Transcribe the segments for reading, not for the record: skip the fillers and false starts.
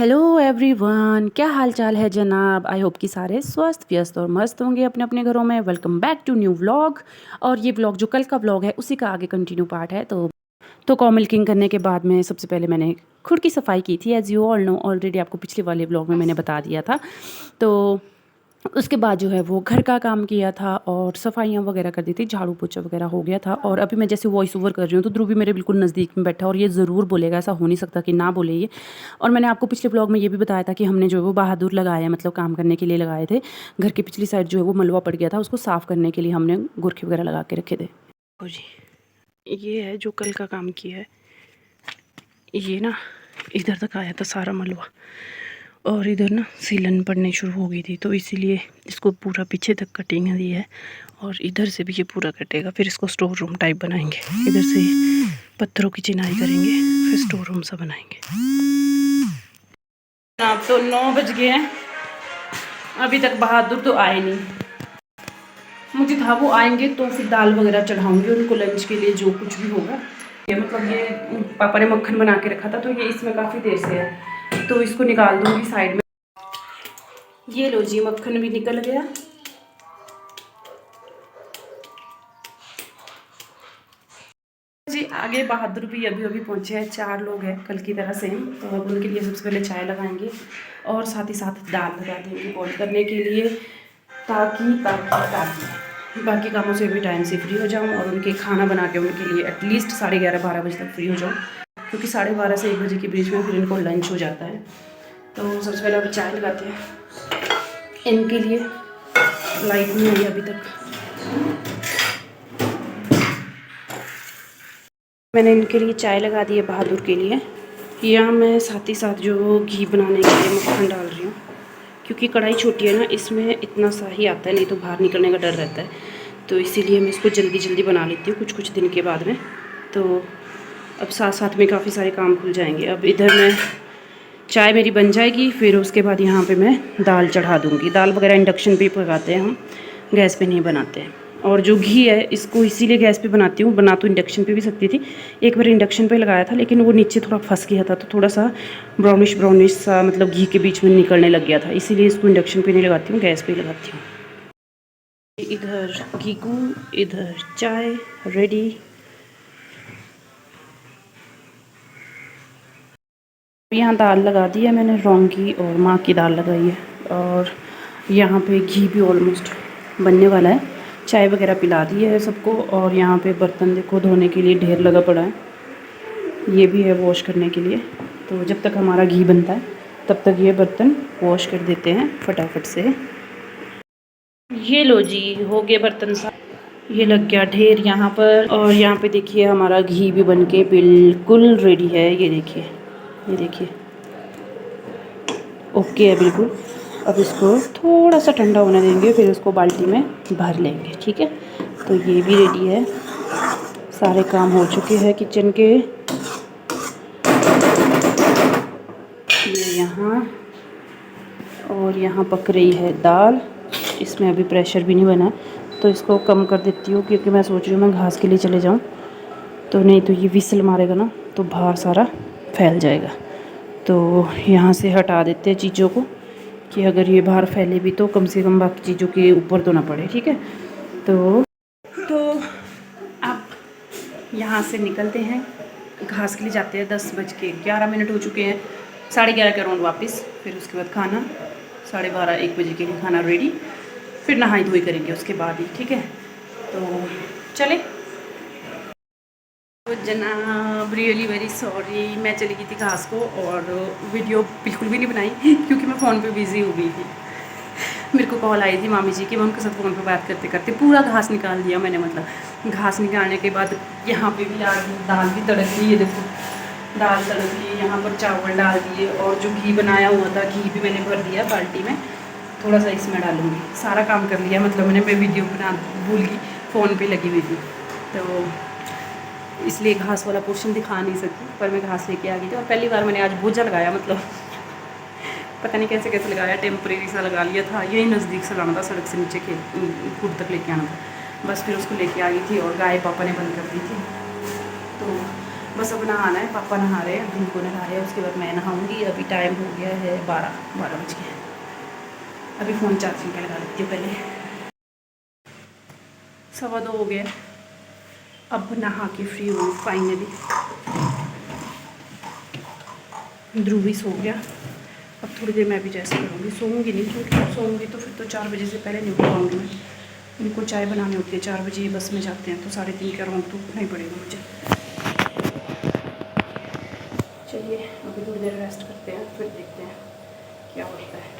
Hello everyone, क्या हाल चाल है जनाब। आई होप कि सारे स्वस्थ व्यस्त और मस्त होंगे अपने अपने घरों में। Welcome back to new vlog. और ये व्लॉग जो कल का व्लॉग है उसी का आगे कंटिन्यू पार्ट है। तो कॉ मिल्किंग करने के बाद में सबसे पहले मैंने खुद की सफाई की थी। As you all know, already आपको पिछले वाले व्लॉग में मैंने बता दिया था। तो उसके बाद जो है वो घर का काम किया था और सफाइयाँ वगैरह कर दी थी, झाड़ू पोछा वगैरह हो गया था। और अभी मैं जैसे वॉइस ओवर कर रही हूँ तो ध्रुव भी मेरे बिल्कुल नज़दीक में बैठा और ये ज़रूर बोलेगा, ऐसा हो नहीं सकता कि ना बोले ये। और मैंने आपको पिछले ब्लॉग में ये भी बताया था कि हमने जो है वो बहादुर लगाए हैं, मतलब काम करने के लिए लगाए थे। घर की पिछली साइड जो है वो मलबा पड़ गया था, उसको साफ़ करने के लिए हमने गोरखे वगैरह लगा के रखे थे। ओ जी, ये है जो कल का काम किया है। ये ना इधर तक आया था सारा मलबा और इधर ना सीलन पड़ने शुरू हो गई थी, तो इसीलिए इसको पूरा पीछे तक कटिंग दी है। और इधर से भी ये पूरा कटेगा, फिर इसको स्टोर रूम टाइप बनाएंगे। इधर से पत्थरों की चिनाई करेंगे, फिर स्टोर रूम सा बनाएंगे। अब तो 9 बज गए हैं, अभी तक बहादुर तो आए नहीं। मुझे था वो आएंगे तो फिर दाल वगैरह चढ़ाऊंगी उनको लंच के लिए, जो कुछ भी होगा। ये मतलब ये पापा ने मक्खन बना के रखा था, तो ये इसमें काफ़ी देर से है, तो इसको निकाल दूंगी साइड में। ये लो जी, मक्खन भी निकल गया। जी आगे बहादुर भी अभी अभी पहुंचे हैं। 4 लोग हैं कल की तरह सेम, तो अब उनके लिए सबसे पहले चाय लगाएंगे और साथ ही साथ दाल लगा देंगे बॉईल करने के लिए, ताकि बाकी कामों से भी टाइम से फ्री हो जाऊं और उनके खाना बना के उनके लिए एटलीस्ट 11:30-12 बजे तक फ्री हो जाऊं, क्योंकि 12:30 से 1 बजे के बीच में फिर इनको लंच हो जाता है। तो सबसे पहले अभी चाय लगाते हैं इनके लिए। लाइट नहीं आई अभी तक। मैंने इनके लिए चाय लगा दी है बहादुर के लिए। यहाँ मैं साथ ही साथ जो घी बनाने के लिए मक्खन डाल रही हूँ, क्योंकि कढ़ाई छोटी है ना, इसमें इतना सा ही आता है, नहीं तो बाहर निकलने का डर रहता है। तो इसीलिए मैं इसको जल्दी जल्दी बना लेती हूँ कुछ कुछ दिन के बाद में। तो अब साथ साथ में काफ़ी सारे काम खुल जाएंगे। अब इधर मैं चाय मेरी बन जाएगी, फिर उसके बाद यहाँ पे मैं दाल चढ़ा दूँगी। दाल वगैरह इंडक्शन पे पकाते हैं हम, गैस पे नहीं बनाते हैं। और जो घी है इसको इसीलिए गैस पे बनाती हूँ, बना तो इंडक्शन पे भी सकती थी। एक बार इंडक्शन पे लगाया था, लेकिन वो नीचे थोड़ा फंस गया था, तो थोड़ा सा ब्राउनिश सा मतलब घी के बीच में निकलने लग गया था, इसीलिए इसको इंडक्शन पे नहीं लगाती हूँ, गैस पे ही लगाती हूँ। इधर घीकू, इधर चाय रेडी। यहाँ दाल लगा दी है मैंने, रौंगी और माँ की दाल लगाई है। और यहाँ पे घी भी ऑलमोस्ट बनने वाला है। चाय वगैरह पिला दी है सबको। और यहाँ पे बर्तन देखो धोने के लिए ढेर लगा पड़ा है, ये भी है वॉश करने के लिए। तो जब तक हमारा घी बनता है तब तक ये बर्तन वॉश कर देते हैं फटाफट से। ये लो जी, हो गए बर्तन साफ। ये लग गया ढेर यहाँ पर। और यहाँ पे देखिए हमारा घी भी बन के बिल्कुल रेडी है। ये देखिए, ये देखिए, ओके है बिल्कुल। अब इसको थोड़ा सा ठंडा होने देंगे, फिर इसको बाल्टी में भर लेंगे, ठीक है। तो ये भी रेडी है, सारे काम हो चुके हैं किचन के। ये यहाँ, और यहाँ पक रही है दाल। इसमें अभी प्रेशर भी नहीं बना, तो इसको कम कर देती हूँ, क्योंकि मैं सोच रही हूँ मैं घास के लिए चले जाऊँ, तो नहीं तो ये विसल मारेगा ना, तो बाहर सारा फैल जाएगा। तो यहाँ से हटा देते हैं चीज़ों को, कि अगर ये बाहर फैले भी तो कम से कम बाकी चीज़ों के ऊपर तो ना पड़े, ठीक है। तो अब यहाँ से निकलते हैं, घास के लिए जाते हैं। 10:11 हो चुके हैं, 11:30 के अराउंड वापस। फिर उसके बाद खाना 12:30-1 बजे के लिए खाना रेडी, फिर नहाई धोई करेंगे उसके बाद ही, ठीक है। तो चले। तो जनाब रियली वेरी सॉरी, मैं चली गई थी घास को और वीडियो बिल्कुल भी नहीं बनाई, क्योंकि मैं फ़ोन पे बिज़ी हो गई थी। मेरे को कॉल आई थी मामी जी की, मैं उनके साथ फ़ोन पे बात करते करते पूरा घास निकाल दिया मैंने। मतलब घास निकालने के बाद यहाँ पे भी आ गई, दाल भी तड़क ली, ये देखो दाल तड़क ली, यहाँ पर चावल डाल दिए, और जो घी बनाया हुआ था घी भी मैंने भर दिया बाल्टी में, थोड़ा सा इसमें डालूँगी। सारा काम कर लिया, मतलब मैं वीडियो बना भूल गई, फ़ोन पे लगी हुई थी, तो इसलिए घास वाला पोर्शन दिखा नहीं सकती। पर मैं घास लेके आ गई थी, और पहली बार मैंने आज भूजा लगाया, मतलब पता नहीं कैसे कैसे लगाया, टेम्परेरी सा लगा लिया था। यही नज़दीक से लाना था, सड़क से नीचे खुद तक लेके आना था, बस फिर उसको लेके आ गई थी। और गाय पापा ने बंद कर दी थी, तो बस अब नहाना है, पापा नहा रहे हैं, ध्रुव को नहा रहे हैं, उसके बाद मैं नहाऊंगी। अभी टाइम हो गया है 12 बज गए। अभी फ़ोन चार्जिंग पे लगा लेती हूँ पहले। 2:15 हो गया। अब नहा के फ्री हुई फाइनली। ध्रुव भी सो गया। अब थोड़ी देर मैं भी जैसे करूँगी, सोऊंगी नहीं क्योंकि सोऊंगी तो फिर तो 4 बजे से पहले नहीं उठ पाऊँगी मैं। उनको चाय बनानी होती है, 4 बजे बस में जाते हैं तो 3:30 के अराउंड तो उठना ही पड़ेगा मुझे। चलिए अभी थोड़ी देर रेस्ट करते हैं, फिर देखते हैं क्या होता है।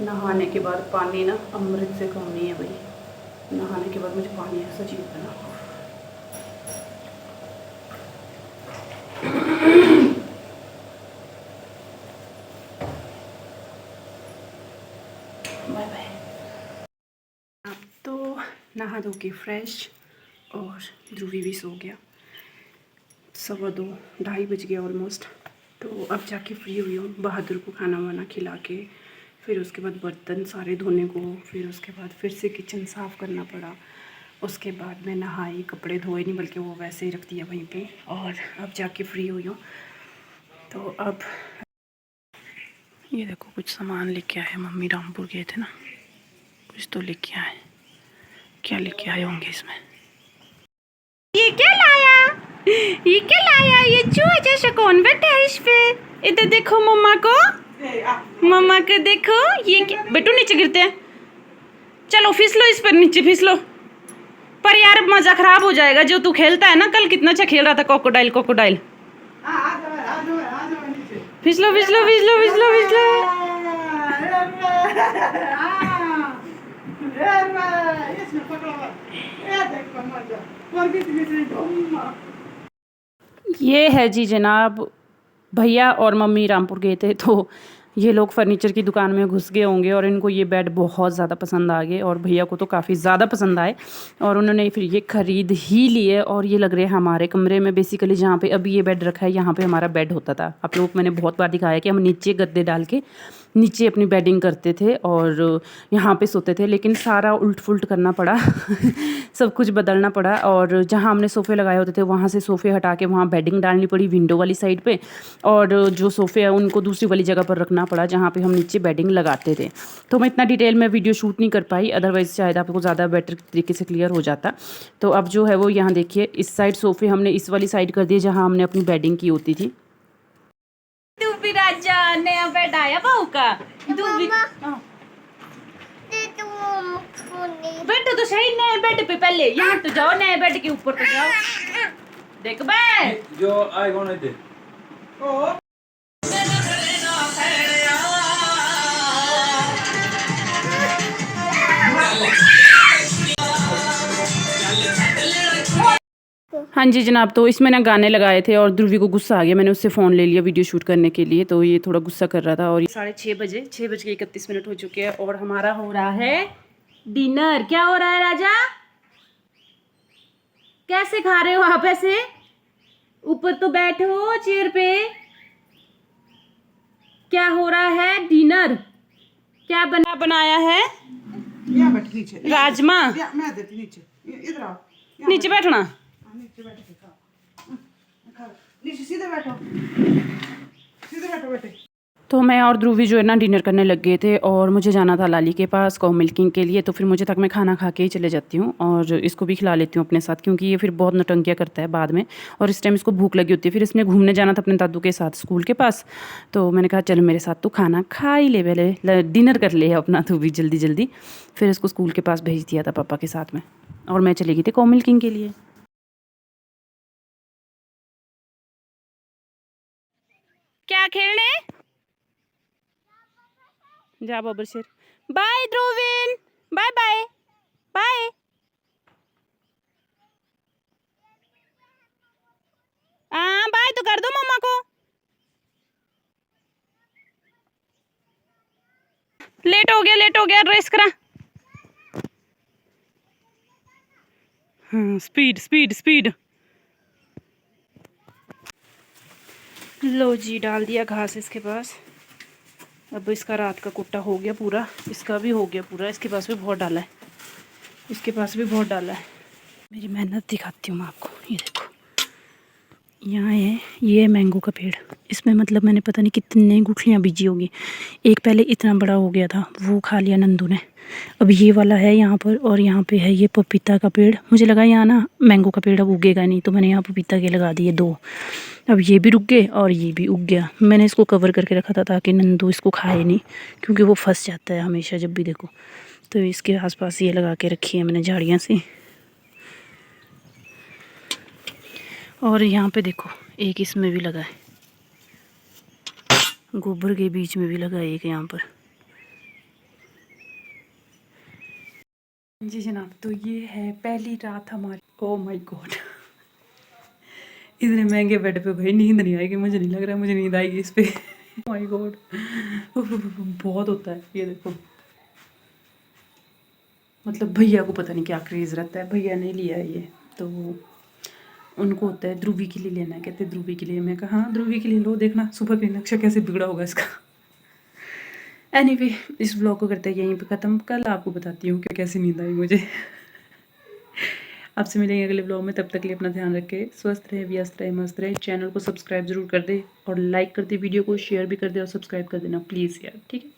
नहाने के बाद पानी ना अमृत से कम नहीं है भाई। नहाने के बाद मुझे पानी ऐसा चाहिए ना। Bye bye. अब तो नहा धो के फ्रेश और ध्रुवी भी सो गया। 2:15 2:30 बज गया ऑलमोस्ट। तो अब जाके फ्री हुई हूँ, बहादुर को खाना वाना खिला के, फिर उसके बाद बर्तन सारे धोने को, फिर उसके बाद फिर से किचन साफ़ करना पड़ा। उसके बाद मैं नहाई, कपड़े धोए नहीं बल्कि वो वैसे ही रख दिया वहीं पे, और अब जाके फ्री हुई हूँ। तो अब ये देखो कुछ सामान लेके आए, मम्मी रामपुर गए थे ना, कुछ तो लेके आए। क्या लेके आए होंगे इसमें? ये क्या लाया? ये क्या लाया? ये चूहा जैसा कौन बैठा है इस पे? इधर देखो मम्मा को, मम्मा को देखो। ये बेटू नीचे गिरते हैं। चलो फिसलो इस पर, नीचे फिसलो। पर यार मजा खराब हो जाएगा। जो तू खेलता है ना, कल कितना अच्छा खेल रहा था क्रोकोडाइल क्रोकोडाइल। फिसलो फिसलो फिसलो फिसलो फिसलो। ये है जी जनाब, भैया और मम्मी रामपुर गए थे तो ये लोग फर्नीचर की दुकान में घुस गए होंगे और इनको ये बेड बहुत ज़्यादा पसंद आ गए, और भैया को तो काफ़ी ज़्यादा पसंद आए, और उन्होंने फिर ये ख़रीद ही लिए। और ये लग रहे हैं हमारे कमरे में, बेसिकली जहाँ पे अभी ये बेड रखा है यहाँ पे हमारा बेड होता था। आप लोग मैंने बहुत बार दिखाया कि हम नीचे गद्दे डाल के नीचे अपनी बेडिंग करते थे और यहाँ पे सोते थे, लेकिन सारा उल्ट फुल्ट करना पड़ा सब कुछ बदलना पड़ा। और जहाँ हमने सोफ़े लगाए होते थे वहाँ से सोफ़े हटा के वहाँ बेडिंग डालनी पड़ी विंडो वाली साइड पे, और जो सोफ़े हैं उनको दूसरी वाली जगह पर रखना पड़ा जहाँ पे हम नीचे बेडिंग लगाते थे। तो मैं इतना डिटेल में वीडियो शूट नहीं कर पाई, अदरवाइज़ शायद आपको ज़्यादा बेटर तरीके से क्लियर हो जाता। तो अब जो है वो यहाँ देखिए, इस साइड सोफ़े हमने इस वाली साइड कर दिए जहाँ हमने अपनी बेडिंग की होती थी। तू भी राजा नया बेड आया बहू का। तू भी बैठो तो सही नए बेड पे, पहले यहाँ तो जाओ, नए बेड के ऊपर तो जाओ। देख बे जो आए कौन थे। हाँ जी जनाब, तो इसमें ना गाने लगाए थे और ध्रुवी को गुस्सा आ गया, मैंने उससे फ़ोन ले लिया वीडियो शूट करने के लिए, तो ये थोड़ा गुस्सा कर रहा था। और 6:30 6:31 हो चुके हैं और हमारा हो रहा है डिनर। क्या हो रहा है राजा? कैसे खा रहे हो आप ऐसे? ऊपर तो बैठो चेयर पे। क्या हो रहा है? डिनर। क्या बनाया है? राजमा। नीचे बैठना। सीधे बैठो, सीधे बैठो बेटे। तो मैं और ध्रुवी जो है ना डिनर करने लग गए थे, और मुझे जाना था लाली के पास काउ मिल्किंग के लिए, तो फिर मुझे तक मैं खाना खा के ही चले जाती हूँ और इसको भी खिला लेती हूँ अपने साथ, क्योंकि ये फिर बहुत नौटंकियाँ करता है बाद में, और इस टाइम इसको भूख लगी होती है। फिर इसने घूमने जाना था अपने दादू के साथ स्कूल के पास, तो मैंने कहा चल मेरे साथ तो खाना खा ही ले, पहले डिनर कर ले अपना तो भी जल्दी जल्दी। फिर इसको स्कूल के पास भेज दिया था पापा के साथ में, और मैं चली गई थी काउ मिल्किंग के लिए। क्या खेलने जा बबर शेर। Bye Dhruvin, bye bye bye. हाँ बाय तो कर दो मम्मा को। लेट हो गया रेस करा। हाँ स्पीड स्पीड स्पीड। लो जी डाल दिया घास इसके पास, अब इसका रात का कुट्टा हो गया पूरा, इसका भी हो गया पूरा, इसके पास भी बहुत डाला है, इसके पास भी बहुत डाला है। मेरी मेहनत दिखाती हूँ मैं आपको। ये देखो, यहाँ है, ये है मैंगो का पेड़। इसमें मतलब मैंने पता नहीं कितने गुठलियाँ बीजी होगी। एक पहले इतना बड़ा हो गया था, वो खा लिया नंदू ने। अब ये वाला है यहाँ पर, और यहाँ पे है ये पपीता का पेड़। मुझे लगा यहाँ ना मैंगो का पेड़ अब उगेगा नहीं, तो मैंने यहाँ पपीता के लगा दिए 2। अब ये भी रुक गए और ये भी उग गया। मैंने इसको कवर करके रखा था ताकि नंदू इसको खाए नहीं, क्योंकि वो फंस जाता है हमेशा जब भी देखो। तो इसके आसपास ये लगा के रखी है मैंने झाड़ियाँ सी। और यहाँ पे देखो एक इसमें भी लगा है, गोबर के बीच में भी लगा है एक यहाँ पर। जी जनाब, तो ये है पहली रात हमारी। ओ माय गॉड, इतने महंगे बेड पे भाई नींद नहीं आएगी, मुझे नहीं लग रहा है मुझे नींद आएगी इस पे। माय गॉड, बहुत होता है ये देखो। मतलब भैया को पता नहीं क्या क्रेज़ रहता है, भैया ने लिया है ये, तो उनको होता है ध्रुवी के लिए लेना है, कहते ध्रुवी के लिए। मैं कहा हाँ ध्रुवी के लिए लो, देखना सुबह का नक्शा कैसे बिगड़ा होगा इसका। एनीवे, इस ब्लॉग को करते हैं यहीं पे ख़त्म। कल आपको बताती हूँ कि कैसी नींद आई मुझे। आपसे मिलेंगे अगले ब्लॉग में, तब तक के लिए अपना ध्यान रखें, स्वस्थ रहे, व्यस्त रहे, मस्त रहे। चैनल को सब्सक्राइब जरूर कर दे, और लाइक कर दे, वीडियो को शेयर भी कर दे, और सब्सक्राइब कर देना प्लीज़ यार, ठीक है।